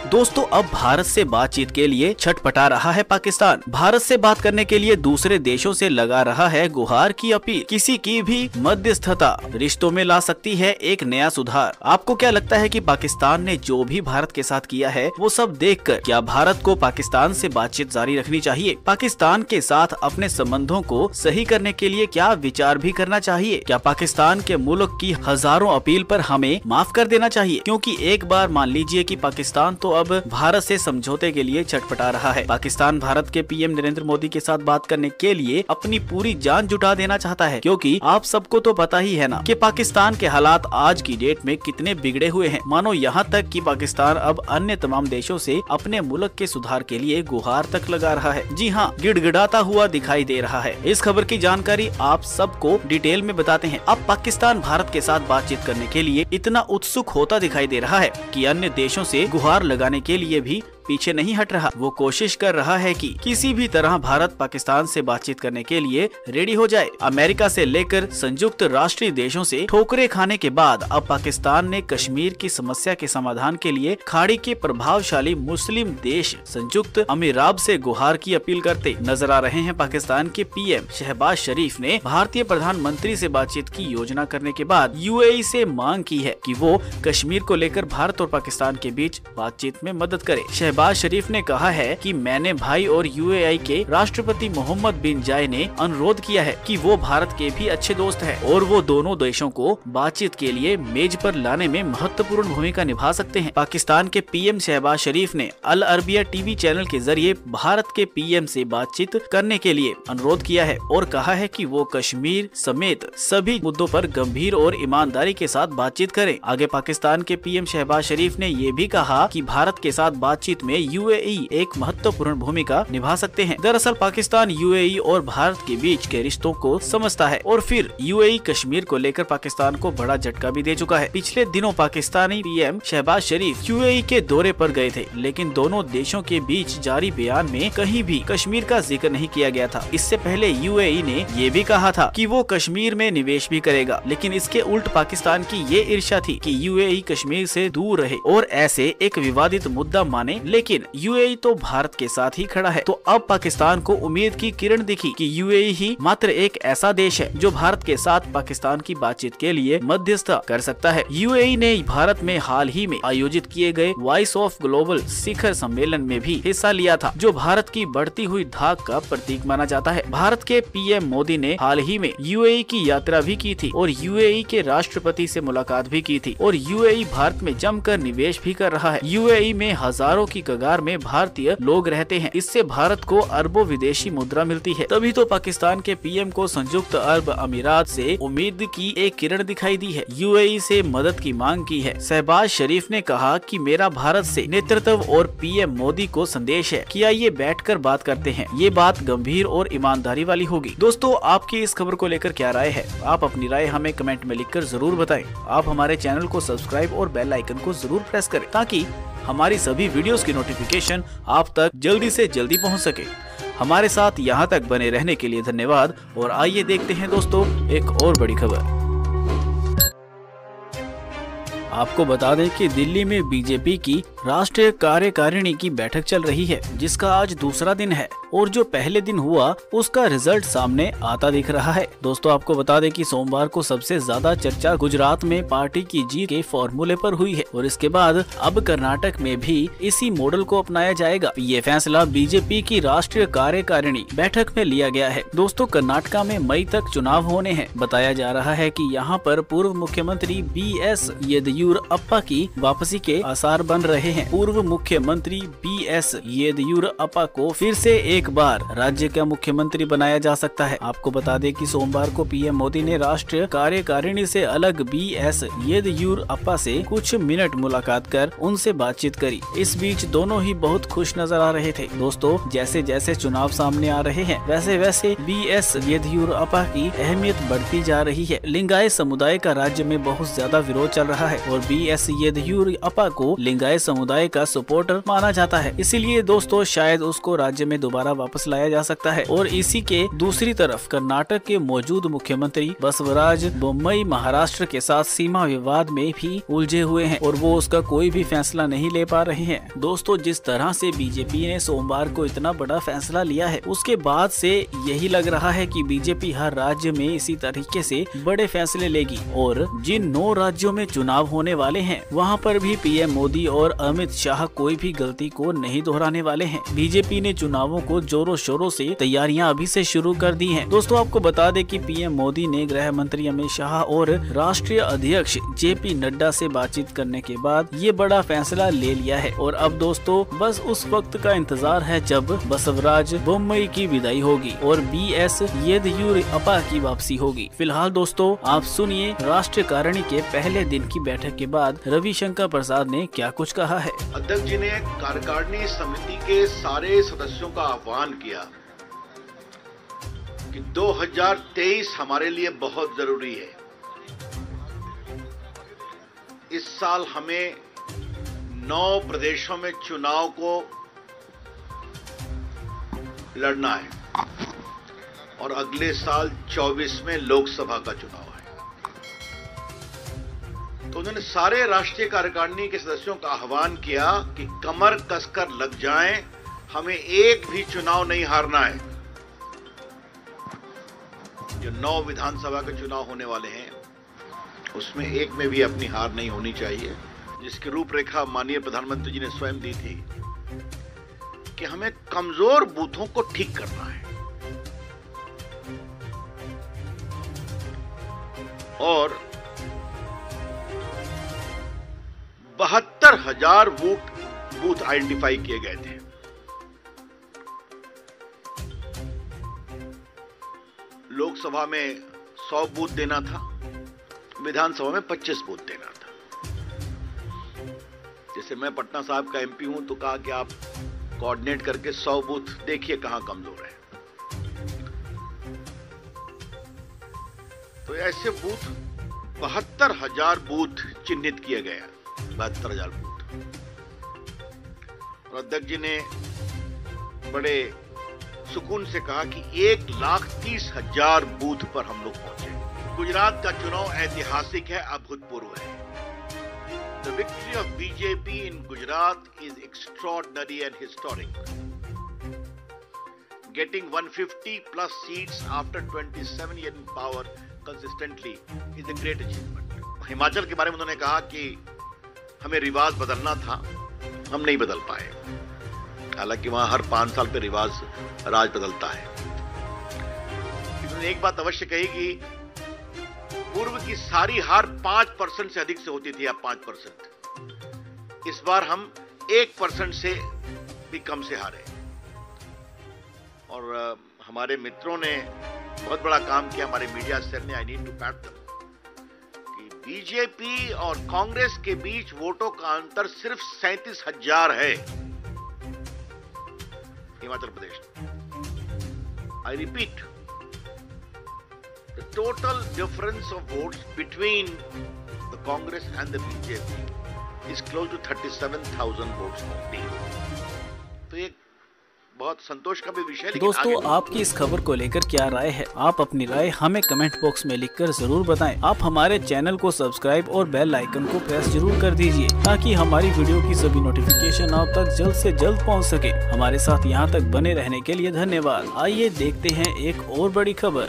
दोस्तों अब भारत से बातचीत के लिए छटपटा रहा है पाकिस्तान। भारत से बात करने के लिए दूसरे देशों से लगा रहा है गुहार की अपील। किसी की भी मध्यस्थता रिश्तों में ला सकती है एक नया सुधार। आपको क्या लगता है कि पाकिस्तान ने जो भी भारत के साथ किया है वो सब देखकर क्या भारत को पाकिस्तान से बातचीत जारी रखनी चाहिए? पाकिस्तान के साथ अपने संबंधों को सही करने के लिए क्या विचार भी करना चाहिए? क्या पाकिस्तान के मुल्क की हजारों अपील पर हमें माफ कर देना चाहिए? क्योंकि एक बार मान लीजिए कि पाकिस्तान तो अब भारत से समझौते के लिए छटपटा रहा है। पाकिस्तान भारत के पीएम नरेंद्र मोदी के साथ बात करने के लिए अपनी पूरी जान जुटा देना चाहता है, क्योंकि आप सबको तो पता ही है ना कि पाकिस्तान के हालात आज की डेट में कितने बिगड़े हुए हैं। मानो यहाँ तक कि पाकिस्तान अब अन्य तमाम देशों से अपने मुल्क के सुधार के लिए गुहार तक लगा रहा है। जी हाँ, गिड़गिड़ाता हुआ दिखाई दे रहा है। इस खबर की जानकारी आप सबको डिटेल में बताते हैं। अब पाकिस्तान भारत के साथ बातचीत करने के लिए इतना उत्सुक होता दिखाई दे रहा है कि अन्य देशों से गुहार लगाने के लिए भी पीछे नहीं हट रहा। वो कोशिश कर रहा है कि किसी भी तरह भारत पाकिस्तान से बातचीत करने के लिए रेडी हो जाए। अमेरिका से लेकर संयुक्त राष्ट्रीय देशों से ठोकरें खाने के बाद अब पाकिस्तान ने कश्मीर की समस्या के समाधान के लिए खाड़ी के प्रभावशाली मुस्लिम देश संयुक्त अमीरात से गुहार की अपील करते नजर आ रहे हैं। पाकिस्तान के पीएम शहबाज शरीफ ने भारतीय प्रधानमंत्री से बातचीत की योजना करने के बाद यूएई से मांग की है कि वो कश्मीर को लेकर भारत और पाकिस्तान के बीच बातचीत में मदद करे। शहबाज शरीफ ने कहा है कि मैंने भाई और यूएई के राष्ट्रपति मोहम्मद बिन जायद ने अनुरोध किया है कि वो भारत के भी अच्छे दोस्त हैं और वो दोनों देशों को बातचीत के लिए मेज पर लाने में महत्वपूर्ण भूमिका निभा सकते हैं। पाकिस्तान के पीएम शहबाज शरीफ ने अल अरबिया टीवी चैनल के जरिए भारत के पीएम से बातचीत करने के लिए अनुरोध किया है और कहा है कि वो कश्मीर समेत सभी मुद्दों पर गंभीर और ईमानदारी के साथ बातचीत करें। आगे पाकिस्तान के पीएम शहबाज शरीफ ने ये भी कहा कि भारत के साथ बातचीत में यूएई एक महत्वपूर्ण भूमिका निभा सकते हैं। दरअसल पाकिस्तान यूएई और भारत के बीच के रिश्तों को समझता है और फिर यूएई कश्मीर को लेकर पाकिस्तान को बड़ा झटका भी दे चुका है। पिछले दिनों पाकिस्तानी पीएम शहबाज शरीफ यूएई के दौरे पर गए थे, लेकिन दोनों देशों के बीच जारी बयान में कहीं भी कश्मीर का जिक्र नहीं किया गया था। इससे पहले यूएई ने ये भी कहा था कि वो कश्मीर में निवेश भी करेगा, लेकिन इसके उल्ट पाकिस्तान की ये ईर्ष्या थी कि यूएई कश्मीर से दूर रहे और ऐसे एक विवादित मुद्दा माने। लेकिन यूएई तो भारत के साथ ही खड़ा है। तो अब पाकिस्तान को उम्मीद की किरण दिखी कि यूएई ही मात्र एक ऐसा देश है जो भारत के साथ पाकिस्तान की बातचीत के लिए मध्यस्थता कर सकता है। यूएई ने भारत में हाल ही में आयोजित किए गए वॉइस ऑफ ग्लोबल शिखर सम्मेलन में भी हिस्सा लिया था, जो भारत की बढ़ती हुई धाक का प्रतीक माना जाता है। भारत के पीएम मोदी ने हाल ही में यूएई की यात्रा भी की थी और यूएई के राष्ट्रपति से मुलाकात भी की थी और यूएई भारत में जमकर निवेश भी कर रहा है। यूएई में हजारों की कगार में भारतीय लोग रहते हैं। इससे भारत को अरबों विदेशी मुद्रा मिलती है। तभी तो पाकिस्तान के पीएम को संयुक्त अरब अमीरात से उम्मीद की एक किरण दिखाई दी है। यूएई से मदद की मांग की है। शहबाज शरीफ ने कहा कि मेरा भारत से नेतृत्व और पीएम मोदी को संदेश है कि आइए बैठकर बात करते हैं। ये बात गंभीर और ईमानदारी वाली होगी। दोस्तों, आपकी इस खबर को लेकर क्या राय है? आप अपनी राय हमें कमेंट में लिखकर जरूर बताएं। आप हमारे चैनल को सब्सक्राइब और बेल आइकन को जरूर प्रेस करें ताकि हमारी सभी वीडियोस की नोटिफिकेशन आप तक जल्दी से जल्दी पहुंच सके। हमारे साथ यहां तक बने रहने के लिए धन्यवाद और आइए देखते हैं दोस्तों एक और बड़ी खबर। आपको बता दें कि दिल्ली में बीजेपी की राष्ट्रीय कार्यकारिणी की बैठक चल रही है, जिसका आज दूसरा दिन है और जो पहले दिन हुआ उसका रिजल्ट सामने आता दिख रहा है। दोस्तों, आपको बता दें कि सोमवार को सबसे ज्यादा चर्चा गुजरात में पार्टी की जीत के फॉर्मूले पर हुई है और इसके बाद अब कर्नाटक में भी इसी मॉडल को अपनाया जाएगा। ये फैसला बीजेपी की राष्ट्रीय कार्यकारिणी बैठक में लिया गया है। दोस्तों, कर्नाटक में मई तक चुनाव होने हैं। बताया जा रहा है कि यहाँ पर पूर्व मुख्यमंत्री BS येदियुरप्पा की वापसी के आसार बन रहे हैं। पूर्व मुख्यमंत्री BS येदियुरप्पा को फिर से एक बार राज्य का मुख्यमंत्री बनाया जा सकता है। आपको बता दें कि सोमवार को पीएम मोदी ने राष्ट्रीय कार्यकारिणी से अलग BS येदियुरप्पा से कुछ मिनट मुलाकात कर उनसे बातचीत करी। इस बीच दोनों ही बहुत खुश नजर आ रहे थे। दोस्तों, जैसे जैसे चुनाव सामने आ रहे हैं वैसे वैसे BS येदियुरप्पा की अहमियत बढ़ती जा रही है। लिंगायत समुदाय का राज्य में बहुत ज्यादा विरोध चल रहा है और BS येदियुरप्पा को लिंगायत समुदाय का सपोर्टर माना जाता है। इसीलिए दोस्तों शायद उसको राज्य में दोबारा वापस लाया जा सकता है। और इसी के दूसरी तरफ कर्नाटक के मौजूद मुख्यमंत्री बसवराज बोम्मई महाराष्ट्र के साथ सीमा विवाद में भी उलझे हुए हैं और वो उसका कोई भी फैसला नहीं ले पा रहे हैं। दोस्तों जिस तरह से बीजेपी ने सोमवार को इतना बड़ा फैसला लिया है, उसके बाद से यही लग रहा है कि बीजेपी हर राज्य में इसी तरीके से बड़े फैसले लेगी और जिन 9 राज्यों में चुनाव होने वाले हैं वहां पर भी पीएम मोदी और अमित शाह कोई भी गलती को नहीं दोहराने वाले हैं। बीजेपी ने चुनावों को जोरों शोरों से तैयारियां अभी से शुरू कर दी हैं। दोस्तों आपको बता दें कि पीएम मोदी ने गृह मंत्री अमित शाह और राष्ट्रीय अध्यक्ष JP नड्डा से बातचीत करने के बाद ये बड़ा फैसला ले लिया है और अब दोस्तों बस उस वक्त का इंतजार है जब बसवराज बोम्मई की विदाई होगी और BS येदियुरप्पा की वापसी होगी। फिलहाल दोस्तों आप सुनिए राष्ट्रीयकारिणी के पहले दिन की बैठक के बाद रविशंकर प्रसाद ने क्या कुछ कहा है। अध्यक्ष जी ने कार्यकारिणी समिति के सारे सदस्यों का आह्वान किया कि 2023 हमारे लिए बहुत जरूरी है। इस साल हमें 9 प्रदेशों में चुनाव को लड़ना है और अगले साल 24 में लोकसभा का चुनाव है। तो उन्होंने सारे राष्ट्रीय कार्यकारिणी के सदस्यों का आह्वान किया कि कमर कसकर लग जाएं, हमें एक भी चुनाव नहीं हारना है। जो 9 विधानसभा के चुनाव होने वाले हैं उसमें एक में भी अपनी हार नहीं होनी चाहिए, जिसकी रूपरेखा माननीय प्रधानमंत्री जी ने स्वयं दी थी कि हमें कमजोर बूथों को ठीक करना है और 72,000 बूथ आइडेंटिफाई किए गए थे। लोकसभा में 100 बूथ देना था, विधानसभा में 25 बूथ देना था। जैसे मैं पटना साहब का MP हूं तो कहा कि आप कोऑर्डिनेट करके 100 बूथ देखिए कहां कमजोर है। तो ऐसे बूथ 72,000 बूथ चिन्हित किए गए, 72,000 बूथ। और अध्यक्ष जी ने बड़े सुकून से कहा कि 1,30,000 बूथ पर हम लोग पहुंचे। गुजरात का चुनाव ऐतिहासिक है, अभूतपूर्व है। The victory of BJP in Gujarat is extraordinary and historic. Getting 150 plus seats after 27 years in power consistently is a great achievement. Himachal के बारे में उन्होंने कहा कि हमें रिवाज बदलना था, हम नहीं बदल पाए। हालांकि वहां हर 5 साल पे राज बदलता है। उन्होंने एक बात अवश्य कही कि पूर्व की सारी हार 5% से अधिक से होती थी, अब 5%। इस बार हम 1% से भी कम से हारे। और हमारे मित्रों ने बहुत बड़ा काम किया, हमारे मीडिया सेल ने, I need to pat them, कि बीजेपी और कांग्रेस के बीच वोटों का अंतर सिर्फ 37,000 है Himachal Pradesh. I repeat, the total difference of votes between the Congress and the BJP is close to 37,000 votes only. तो एक बहुत संतोष का भी विषय है। दोस्तों आपकी इस खबर को लेकर क्या राय है? आप अपनी राय हमें कमेंट बॉक्स में लिखकर जरूर बताएं। आप हमारे चैनल को सब्सक्राइब और बेल आइकन को प्रेस जरूर कर दीजिए ताकि हमारी वीडियो की सभी नोटिफिकेशन आप तक जल्द से जल्द पहुंच सके। हमारे साथ यहां तक बने रहने के लिए धन्यवाद। आइए देखते हैं एक और बड़ी खबर।